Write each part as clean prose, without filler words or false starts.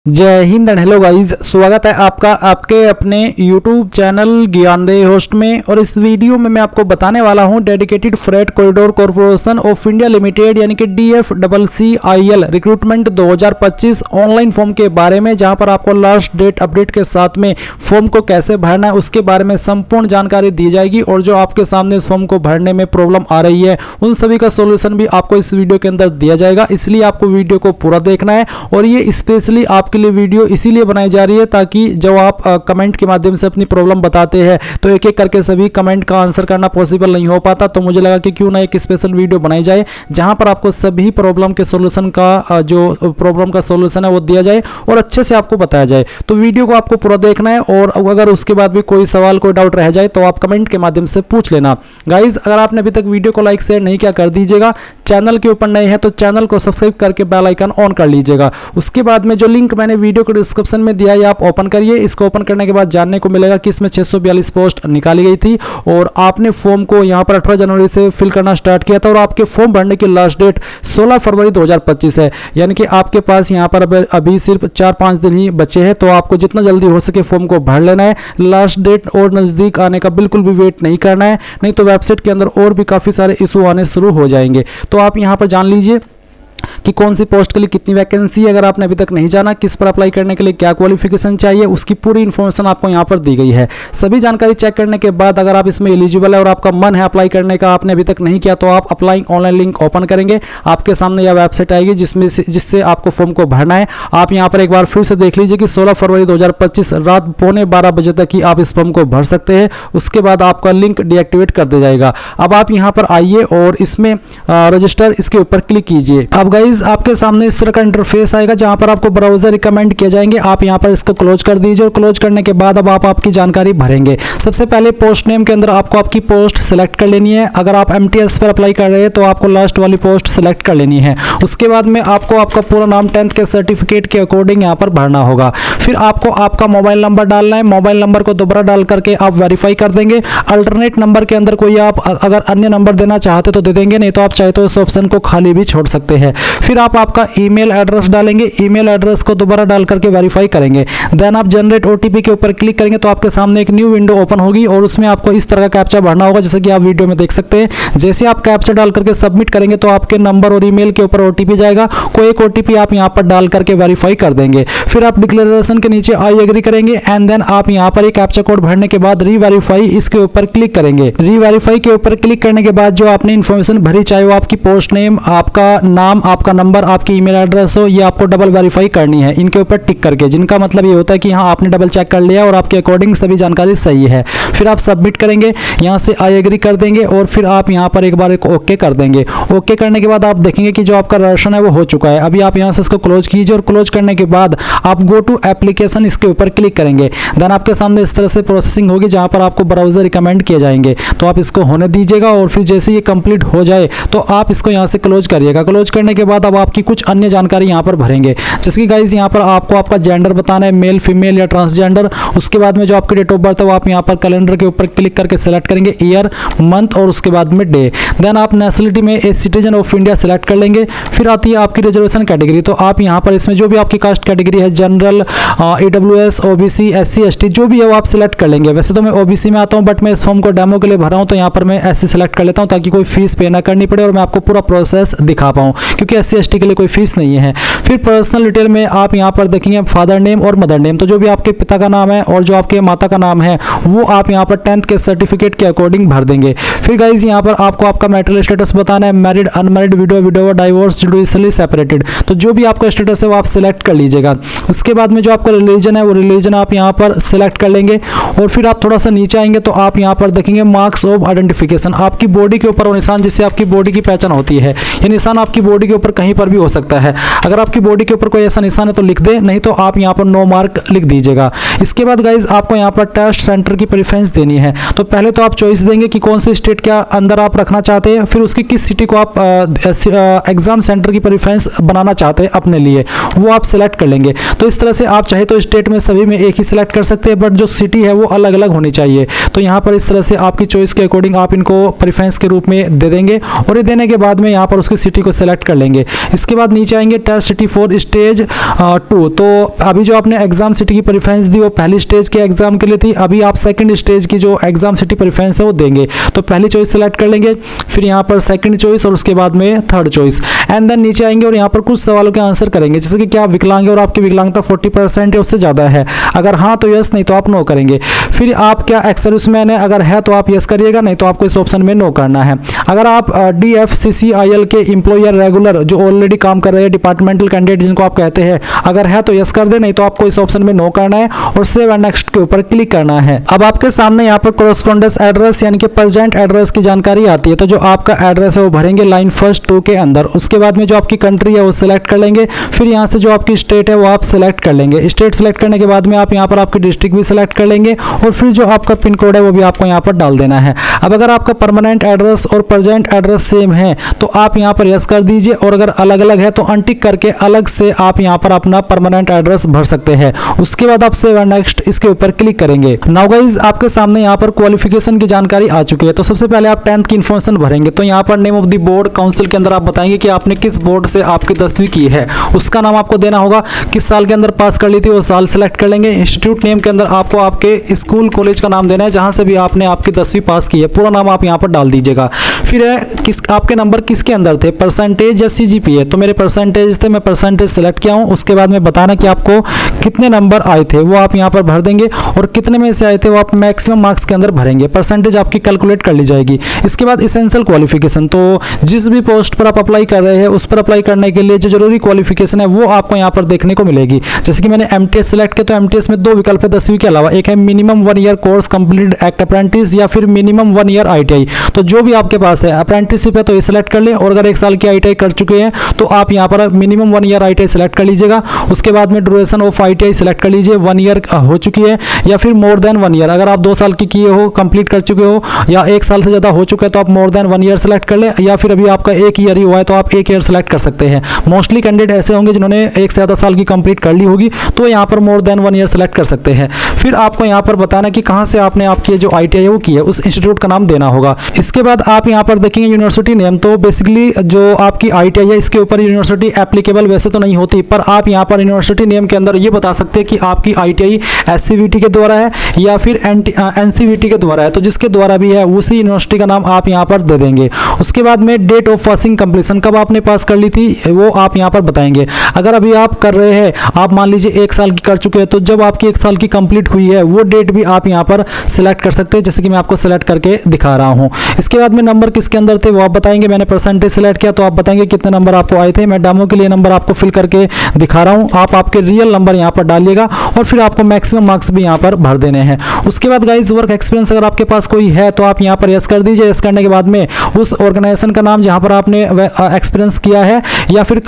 जय Hind and hello guys, स्वागत है आपका आपके अपने YouTube चैनल ज्ञानदेह होस्ट में। और इस वीडियो में मैं आपको बताने वाला हूं dedicated freight corridor corporation of India limited यानी कि DFCCIL रिक्रूटमेंट 2025 ऑनलाइन फॉर्म के बारे में, जहां पर आपको लास्ट डेट अपडेट के साथ में फॉर्म को कैसे भरना है उसके बारे में संपूर्ण जानकारी दी जाएगी। और जो आपके सामने इस फॉर्म को भरने में प्रॉब्लम आ रही है उन सभी का सोल्यूशन भी आपको इस वीडियो के अंदर दिया जाएगा, इसलिए आपको वीडियो को पूरा देखना है। और ये स्पेशली आपके लिए वीडियो इसीलिए बनाई जा रही है ताकि जब आप कमेंट के माध्यम से अपनी प्रॉब्लम बताते हैं तो एक एक करके सभी कमेंट का आंसर करना पॉसिबल नहीं हो पाता, तो मुझे लगा कि क्यों ना एक स्पेशल वीडियो बनाई जाए जहां पर आपको सभी प्रॉब्लम के सॉल्यूशन का जो प्रॉब्लम का सॉल्यूशन है वो दिया जाए और अच्छे से आपको बताया जाए। तो वीडियो को आपको पूरा देखना है और अगर उसके बाद भी कोई सवाल कोई डाउट रह जाए तो आप कमेंट के माध्यम से पूछ लेना। गाइज, अगर आपने अभी तक वीडियो को लाइक शेयर नहीं किया कर दीजिएगा, चैनल के ऊपर नए हैं तो चैनल को सब्सक्राइब करके बेल आइकन ऑन कर लीजिएगा। उसके बाद में जो लिंक मैंने वीडियो को डिस्क्रिप्शन में दिया है आप ओपन करिए। इसको ओपन करने के बाद जानने को मिलेगा कि इसमें 642 पोस्ट निकाली गई थी और आपने फॉर्म को यहां पर 18 जनवरी से फिल करना स्टार्ट किया था और आपके फॉर्म भरने की लास्ट डेट 16 फरवरी 2025 है, यानी कि आपके पास यहां पर अभी सिर्फ 4-5 दिन ही बचे हैं। तो आपको जितना जल्दी हो सके फॉर्म को भर लेना है, लास्ट डेट और नज़दीक आने का बिल्कुल भी वेट नहीं करना है, नहीं तो वेबसाइट के अंदर और भी काफ़ी सारे इशू आने शुरू हो जाएंगे। तो आप यहां पर जान लीजिए कि कौन सी पोस्ट के लिए कितनी वैकेंसी है। अगर आपने अभी तक नहीं जाना किस पर अप्लाई करने के लिए क्या क्वालिफिकेशन चाहिए उसकी पूरी इन्फॉर्मेशन आपको यहाँ पर दी गई है। सभी जानकारी चेक करने के बाद अगर आप इसमें एलिजिबल है और आपका मन है अप्लाई करने का, आपने अभी तक नहीं किया, तो आप अप्लाई ऑनलाइन लिंक ओपन करेंगे, आपके सामने यह वेबसाइट आएगी जिससे आपको फॉर्म को भरना है। आप यहाँ पर एक बार फिर से देख लीजिए कि 16 फरवरी 2025 रात 11:15 बजे तक ही आप इस फॉर्म को भर सकते हैं, उसके बाद आपका लिंक डीएक्टिवेट कर दिया जाएगा। अब आप यहाँ पर आइए और इसमें रजिस्टर इसके ऊपर क्लिक कीजिए। अब गाइज आपके सामने इस तरह का इंटरफेस आएगा जहां पर आपको ब्राउजर रिकमेंड किए जाएंगे। आप यहां पर इसको क्लोज कर दीजिए और क्लोज करने के बाद अब आप आपकी जानकारी भरेंगे। सबसे पहले पोस्ट नेम के अंदर आपको आपकी पोस्ट सिलेक्ट कर लेनी है। अगर आप MTS पर अप्लाई कर रहे हैं तो आपको लास्ट वाली पोस्ट सिलेक्ट कर लेनी है। उसके बाद में आपको आपका पूरा नाम 10th के सर्टिफिकेट के अकॉर्डिंग यहाँ पर भरना होगा। फिर आपको आपका मोबाइल नंबर डालना है। मोबाइल नंबर को दोबारा डाल करके आप वेरीफाई कर देंगे। अल्टरनेट नंबर के अंदर कोई आप अगर अन्य नंबर देना चाहते तो दे देंगे, नहीं तो आप चाहे तो इस ऑप्शन को खाली भी छोड़ सकते हैं। फिर आप आपका ईमेल एड्रेस डालेंगे। ईमेल एड्रेस को दोबारा डाल करके वेरीफाई करेंगे। देन आप जनरेट OTP के ऊपर क्लिक करेंगे तो आपके सामने एक न्यू विंडो ओपन होगी और उसमें आपको इस तरह का कैप्चा भरना होगा जैसे कि आप वीडियो में देख सकते हैं। जैसे आप कैप्चा डाल करके सबमिट करेंगे तो आपके नंबर और ईमेल के ऊपर OTP जाएगा। कोई एक OTP आप यहां पर डाल करके वेरीफाई कर देंगे। फिर आप डिक्लेरेशन के नीचे आई एग्री करेंगे एंड देन आप यहां पर एक कैप्चा कोड भरने के बाद रीवेरीफाई इसके ऊपर क्लिक करेंगे। रीवेरीफाई के ऊपर क्लिक करने के बाद जो आपने इन्फॉर्मेशन भरी, चाहे वो आपकी पोस्ट नेम, आपका नाम, आपका नंबर, आपकी ईमेल एड्रेस हो, ये आपको डबल वेरीफाई करनी है इनके ऊपर टिक करके, जिनका मतलब ये होता है कि हाँ आपने डबल चेक कर लिया और आपके अकॉर्डिंग सभी जानकारी सही है। फिर आप सबमिट करेंगे, यहाँ से आई एग्री कर देंगे और फिर आप यहाँ पर एक बार ओके कर देंगे। ओके करने के बाद आप देखेंगे कि जो आपका रजिस्ट्रेशन है वो हो चुका है। अभी आप यहाँ से इसको क्लोज कीजिए और क्लोज करने के बाद आप गो टू एप्लीकेशन इसके ऊपर क्लिक करेंगे। देन आपके सामने इस तरह से प्रोसेसिंग होगी जहाँ पर आपको ब्राउजर रिकमेंड किए जाएंगे, तो आप इसको होने दीजिएगा और फिर जैसे ये कंप्लीट हो जाए तो आप इसको यहाँ से क्लोज करिएगा। क्लोज करने के बाद अब आपकी कुछ अन्य जानकारी यहाँ पर भरेंगे, जैसे कि गाइज यहाँ पर आपको आपका जेंडर बताना है, मेल, फीमेल या ट्रांसजेंडर। उसके बाद में जो आपकी डेट ऑफ बर्थ है वो आप यहाँ पर कैलेंडर के ऊपर क्लिक करके सेलेक्ट करेंगे, ईयर, मंथ और उसके बाद में डे। देन आप नेशनलिटी में a citizen of India select कर लेंगे। फिर आती है आपकी रिजर्वेशन कैटेगरी, तो आप यहाँ पर इसमें जो भी आपकी कास्ट कैटेगरी है, general, EWS, OBC, SC, ST जो भी है वो आप सिलेक्ट कर लेंगे। वैसे तो मैं OBC में आता हूँ बट मैं इस फॉर्म को डेमो के लिए भरा हूँ तो यहाँ पर मैं SC सेलेक्ट कर लेता हूँ ताकि कोई फीस पे ना करनी पड़े और मैं आपको पूरा प्रोसेस दिखा पाऊँ, क्योंकि SC ST के लिए कोई फीस नहीं है। फिर पर्सनल डिटेल में आप यहाँ पर देखेंगे फादर नेम और मदर नेम, तो जो भी आपके पिता का नाम है और जो आपके माता का नाम है वो आप यहाँ पर 10th के सर्टिफिकेट के अकॉर्डिंग भर देंगे। फिर गाइज यहाँ पर आपको आपका मैरिटल स्टेटस बताना है, married, unmarried, window, widower, divorce, judicially separated, तो जो भी आपका स्टेटस है वो आप सिलेक्ट कर लीजिएगा। उसके बाद में जो आपका रिलीजन है वो रिलीजन आप यहाँ पर सिलेक्ट कर लेंगे और फिर आप थोड़ा सा नीचे आएंगे तो आप यहाँ पर देखेंगे मार्क्स ऑफ आइडेंटिफिकेशन, आपकी बॉडी के ऊपर वो निशान जिससे आपकी बॉडी की पहचान होती है। ये निशान आपकी बॉडी के ऊपर कहीं पर भी हो सकता है। अगर आपकी बॉडी के ऊपर कोई ऐसा निशान है तो लिख दे, नहीं तो आप यहाँ पर नो मार्क लिख दीजिएगा। इसके बाद गाइज आपको यहाँ पर टेस्ट सेंटर की प्रेफरेंस देनी है। तो पहले तो आप चॉइस देंगे कि कौन से स्टेट के अंदर आप रखना चाहते हैं, फिर उसकी किस सिटी को आप एग्जाम सेंटर की प्रेफरेंस बनाना चाहते हैं अपने लिए, वो आप सिलेक्ट कर लेंगे। तो इस तरह से आप चाहे तो स्टेट में सभी में एक ही सिलेक्ट कर सकते हैं, बट जो सिटी है वो अलग अलग होनी चाहिए। तो यहाँ पर इस तरह से आपकी चॉइस के अकॉर्डिंग आप इनको प्रेफरेंस के रूप में दे देंगे और ये देने के बाद में यहाँ पर उसकी सिटी को सिलेक्ट कर लेंगे। इसके बाद नीचे आएंगे टेस्ट सिटी फॉर स्टेज 2। तो अभी जो आपने एग्जाम सिटी की प्रेफरेंस दी वो पहली स्टेज के एग्जाम के लिए थी, अभी आप सेकंड स्टेज की जो एग्जाम सिटी प्रेफरेंस है वो देंगे। तो पहली चॉइस सेलेक्ट कर लेंगे, फिर यहाँ पर सेकंड चॉइस और उसके बाद में थर्ड चॉइस, एंड देन नीचे आएंगे और यहाँ पर कुछ सवालों के आंसर करेंगे, जैसे कि क्या आप विकलांग है और आपकी विकलांगता 40% है उससे ज़्यादा है, अगर हाँ तो यस, नहीं तो आप नो करेंगे। फिर आप क्या एक्स सर्विसमैन है, अगर है तो आप यस करिएगा, नहीं तो आपको इस ऑप्शन में नो करना है। अगर आप DFCCIL के एम्प्लॉयर रेगुलर जो ऑलरेडी काम कर रहे हैं, डिपार्टमेंटल कैंडिडेट जिनको आप कहते हैं, अगर है तो यस कर दे, नहीं तो आपको इस ऑप्शन में नो करना है और सेव एंड नेक्स्ट के ऊपर क्लिक करना है। अब आपके सामने यहाँ पर कॉरेस्पॉन्डेंस एड्रेस यानी कि प्रेजेंट एड्रेस की जानकारी आती है। तो जो आपका एड्रेस है वो भरेंगे लाइन फर्स्ट 2 के अंदर, उसके बाद में जो आपकी कंट्री है वो सिलेक्ट कर लेंगे, फिर यहाँ से जो आपकी स्टेट है वो आप सिलेक्ट कर लेंगे। स्टेट सिलेक्ट करने के बाद में आप यहाँ पर आपकी डिस्ट्रिक्ट भी सिलेक्ट कर लेंगे और फिर जो आपका पिन कोड है वो भी आपको यहाँ पर डाल देना है। अब अगर आपका परमानेंट एड्रेस और प्रेजेंट एड्रेस सेम है तो आप यहाँ पर यस कर दीजिए, और अगर अलग अलग है तो अनटिक करके अलग से आप यहाँ पर अपना परमानेंट एड्रेस भर सकते हैं। उसके बाद आप सेव एंड नेक्स्ट इसके ऊपर क्लिक करेंगे। नाउ गाइस आपके सामने यहाँ पर क्वालिफिकेशन की जानकारी आ चुकी है। तो सबसे पहले आप 10th की इन्फॉर्मेशन भरेंगे। तो यहाँ पर name of the board council के अंदर आप बताएंगे कि आपने किस बोर्ड से आपकी 10वीं की है, उसका नाम आपको देना होगा, किस साल के अंदर पास कर ली थी वो साल सेलेक्ट कर लेंगे। इंस्टीट्यूट नेम के अंदर आपको आपके स्कूल कॉलेज का नाम देना है जहाँ से भी आपने आपकी 10वीं पास की है, पूरा नाम आप यहाँ पर डाल दीजिएगा। फिर है आपके नंबर किसके अंदर थे, परसेंटेज या CGPA। तो मेरे परसेंटेज थे, मैं परसेंटेज सेलेक्ट किया हूँ। उसके बाद में बताना कि आपको कितने नंबर आए थे वो आप यहाँ पर भर देंगे, और कितने में से आए थे वो आप मैक्सिमम मार्क्स के अंदर भरेंगे, परसेंटेज आपकी कैलकुलेट कर ली जाएगी। इसके बाद इसेंशियल क्वालिफिकेशन, तो जिस भी पोस्ट पर आप अप्लाई कर रहे हैं उस पर अप्लाई करने के लिए जो जरूरी क्वालिफिकेशन है वो आपको यहाँ पर देखने को मिलेगी। जैसे कि मैंने MTS सेलेक्ट किया, तो MTS में 2 विकल्प है 10वीं के अलावा, एक है minimum 1 year course complete act apprentice या फिर मिनिमम 1 ईयर ITI। तो जो भी आपके पास है अप्रेंटिसशिप है तो ये सेलेक्ट कर लें, और अगर 1 साल की ITI कर चुके हैं तो आप यहाँ पर मिनिमम 1 ईयर ITI सेलेक्ट कर लीजिएगा। उसके बाद में ड्यूरेशन ऑफ ITI सेलेक्ट कर लीजिए, 1 ईयर हो चुकी है या फिर मोर देन 1 ईयर। अगर आप 2 साल की किए हो, कंप्लीट कर चुके हो, या 1 साल से ज़्यादा हो चुका है तो आप मोर देन 1 ईयर सेलेक्ट कर लें, या फिर अभी आपका 1 ईयर ही हुआ है तो आप 1 ईयर सेलेक्ट कर सकते हैं। मोस्टली कैंडिडेट ऐसे होंगे जिन्होंने 1 से ज़्यादा साल की कंप्लीट कर ली होगी, तो यहाँ पर मोर देन 1 ईयर सेलेक्ट कर सकते हैं। फिर आपको यहाँ पर बताना कि कहाँ से आपने आपकी जो ITI है वो की है, उस इंस्टीट्यूट का नाम देना होगा। इसके बाद आप यहाँ पर देखेंगे यूनिवर्सिटी नेम। तो बेसिकली जो आपकी ITI है इसके ऊपर यूनिवर्सिटी एप्लीकेबल वैसे तो नहीं होती, पर आप यहाँ पर यूनिवर्सिटी नेम के अंदर ये बता सकते हैं कि आपकी ITI SCVT के द्वारा है या फिर NCVT के द्वारा है। तो जिसके द्वारा भी है उसी यूनिवर्सिटी का नाम आप यहाँ पर दे देंगे। उसके बाद में डेट ऑफ पासिंग कंप्लीशन, कब आपने पास कर ली थी वो आप यहाँ पर बताएंगे। अगर अभी आप कर रहे हैं, आप मान लीजिए 1 साल की कर चुके हैं, तो जब आपकी 1 साल की कंप्लीट हुई है वो डेट भी आप यहाँ पर सिलेक्ट कर सकते हैं, जैसे कि मैं आपको सिलेक्ट करके दिखा रहा हूँ। इसके बाद में नंबर किसके अंदर थे वो आप बताएंगे। मैंने परसेंटेज सिलेक्ट किया तो आप बताएंगे कितने नंबर आपको आए थे। मैं डेमो के लिए नंबर आपको फिल करके दिखा रहा हूँ, आप आपके रियल नंबर यहाँ पर डालिएगा और फिर आपको मैक्सिमम मार्क्स भी यहाँ पर भर देने हैं। उसके बाद गाइज वर्क एक्सपीरियंस अगर आपके पास कोई है तो आप यहाँ पर यस कर दीजिए। यस करने के बाद में उस ऑर्गेनाइजेशन का नाम जहाँ पर आपने एक्सपीरियंस किया है या फिर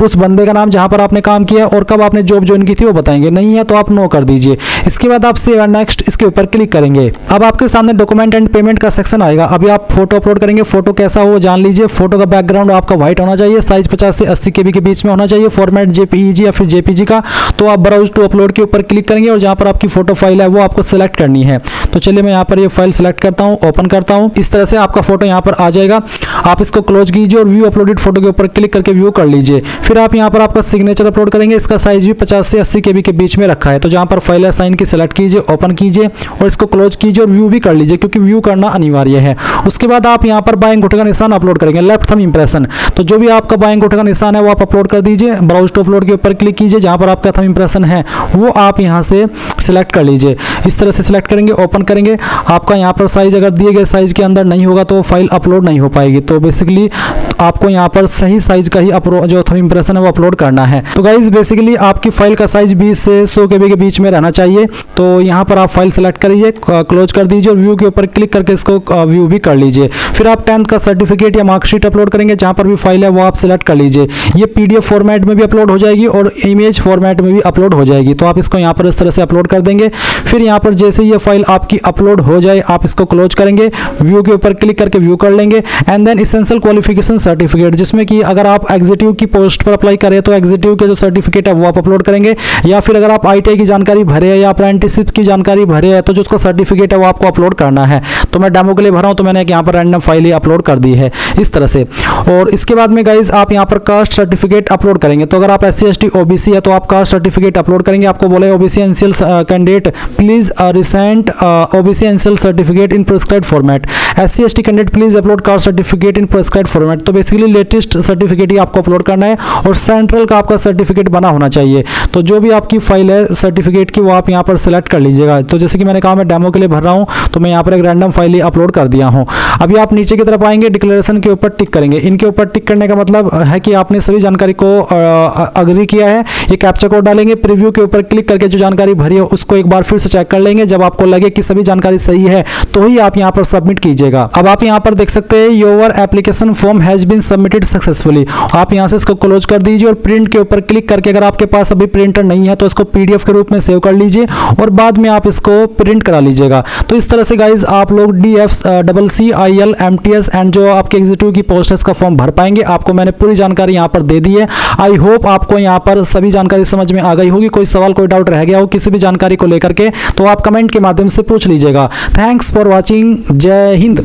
उस बंदे का नाम जहाँ पर आपने काम किया और कब आपने जॉब ज्वाइन की थी वो बताएंगे। नहीं है तो आप नो कर दीजिए। इसके बाद आप सेव एंड नेक्स्ट इसके ऊपर क्लिक करेंगे। अब आपके सामने डॉक्यूमेंट एंड पेमेंट का सेक्शन आएगा। अभी आप फोटो अपलोड करेंगे, फोटो कैसा हो जान लीजिए। फोटो का बैकग्राउंड आपका व्हाइट होना चाहिए, साइज 50 से 80 KB के बीच में होना चाहिए, फॉर्मेट JPEG या फिर JPG का। तो आप ब्राउज टू अपलोड के ऊपर क्लिक करेंगे और जहाँ पर आपकी फोटो फाइल है वो आपको सेलेक्ट करनी है। तो चलिए मैं यहाँ पर ये फाइल सेलेक्ट करता हूँ, ओपन करता हूँ। इस तरह से आपका फोटो यहाँ पर आ जाएगा। आप इसको क्लोज कीजिए और व्यू अपलोडेड फोटो के ऊपर क्लिक करके व्यू कर लीजिए। फिर आप यहाँ पर आपका सिग्नेचर अपलोड करेंगे। इसका साइज भी 50 से 80 KB के बीच में रखा है। तो जहाँ पर फाइल है साइन की सेलेक्ट कीजिए, ओपन कीजिए और इसको क्लोज कीजिए और व्यू भी कर लीजिए, क्योंकि व्यू करना अनिवार्य है। उसके बाद आप यहाँ पर बाएं अंगूठे का निशान अपलोड करेंगे, लेफ्ट थंब इंप्रेशन। तो जो भी आपका बाएं अंगूठे का निशान है वो आप अपलोड कर दीजिए। ब्राउज टू अपलोड के ऊपर क्लिक कीजिए, जहाँ पर आपका थंब इंप्रेशन है वो आप यहाँ से सिलेक्ट कर लीजिए। इस तरह से सिलेक्ट करेंगे, ओपन करेंगे। आपका यहाँ पर साइज अगर दिए गए साइज के अंदर नहीं होगा तो फाइल अपलोड नहीं हो पाएगी। तो बेसिकली आपको यहाँ पर सही साइज का ही जो थंब इंप्रेशन है वो अपलोड करना है। तो गाइज बेसिकली आपकी फाइल का साइज 20 से 100 KB के बीच में रहना चाहिए। तो यहाँ पर आप फाइल सेलेक्ट करिए, क्लोज कर दीजिए और व्यू के ऊपर क्लिक करके इसको व्यू भी कर लीजिए। फिर आप 10th का सर्टिफिकेट या मार्कशीट अपलोड करेंगे, जहाँ पर भी फाइल है वो आप सेलेक्ट कर लीजिए। ये PDF फॉर्मेट में भी अपलोड हो जाएगी और इमेज फॉर्मेट में भी अपलोड हो जाएगी। तो आप इसको यहाँ पर इस तरह से अपलोड कर देंगे। फिर यहाँ पर जैसे ये फाइल आपकी अपलोड हो जाए आप इसको क्लोज करेंगे, व्यू के ऊपर क्लिक करके व्यू कर लेंगे and then essential qualification certificate, जिसमें कि अगर आप एग्जीक्यूटिव की पोस्ट पर अप्लाई करें तो एग्जीक्यूटिव के जो सर्टिफिकेट है वो आप अपलोड करेंगे, या फिर अगर आप आईटीआई की जानकारी भरे या अप्रेंटिसशिप की जानकारी भरे है तो जो उसका सर्टिफिकेट है वो आपको अपलोड करना है। तो मैं डेमो के लिए भरा हूं तो मैंने यहाँ पर रैंडम फाइल ही अपलोड कर दी है इस तरह से। और इसके बाद में गाइज आप यहाँ पर कास्ट सर्टिफिकेट अपलोड करेंगे। तो अगर आप SC ST OBC है तो आप कास्ट सर्टिफिकेट अपलोड करेंगे। आपको बोले OBC NCL candidate please recent OBC NCL certificate in prescribed format, SC ST candidate please upload caste certificate in prescribed format. तो बेसिकली लेटेस्ट सर्टिफिकेट ही आपको अपलोड करना है और सेंट्रल का आपका सर्टिफिकेट बना होना चाहिए। तो जो भी आपकी फाइल है सर्टिफिकेट की वो आप यहाँ पर सिलेक्ट कर लीजिएगा। तो जैसे कि मैंने कहा मैं डेमो के लिए भर रहा हूँ तो मैं यहाँ पर एक रैंडम फाइल ही अपलोड कर दिया हूँ। अभी आप नीचे की तरफ आएंगे, डिक्लेरेशन के ऊपर टिक करेंगे। इनके ऊपर टिक करने का मतलब है कि आपने सभी जानकारी को अग्री किया है। ये कैप्चा कोड डालेंगे, प्रीव्यू के ऊपर क्लिक करके जो जानकारी भरी है उसको एक बार फिर से चेक कर लेंगे। जब आपको लगे कि सभी जानकारी सही है तो ही आप यहाँ पर सबमिट कीजिएगा। अब आप यहाँ पर देख सकते हैं your application form has been submitted successfully. आप यहाँ से इसको क्लोज कर दीजिए और प्रिंट के ऊपर क्लिक करके अगर आपके पास अभी प्रिंटर नहीं है तो इसको PDF के रूप में सेव कर लीजिए और बाद में आप इसको प्रिंट करा लीजिएगा। तो इस तरह से गाइज आप लोग DFCCIL MTS एंड जो आपके एग्जीक्यूटिव की पोस्ट है इसका फॉर्म भर पाएंगे। आपको मैंने पूरी जानकारी यहाँ पर दे दी है। आई होप आपको यहाँ पर सभी जानकारी समझ में आ गई होगी। कोई सवाल कोई डाउट रह गया हो किसी भी जानकारी को लेकर के तो आप कमेंट के माध्यम से पूछ लीजिएगा। Thanks for watching. जय हिंद।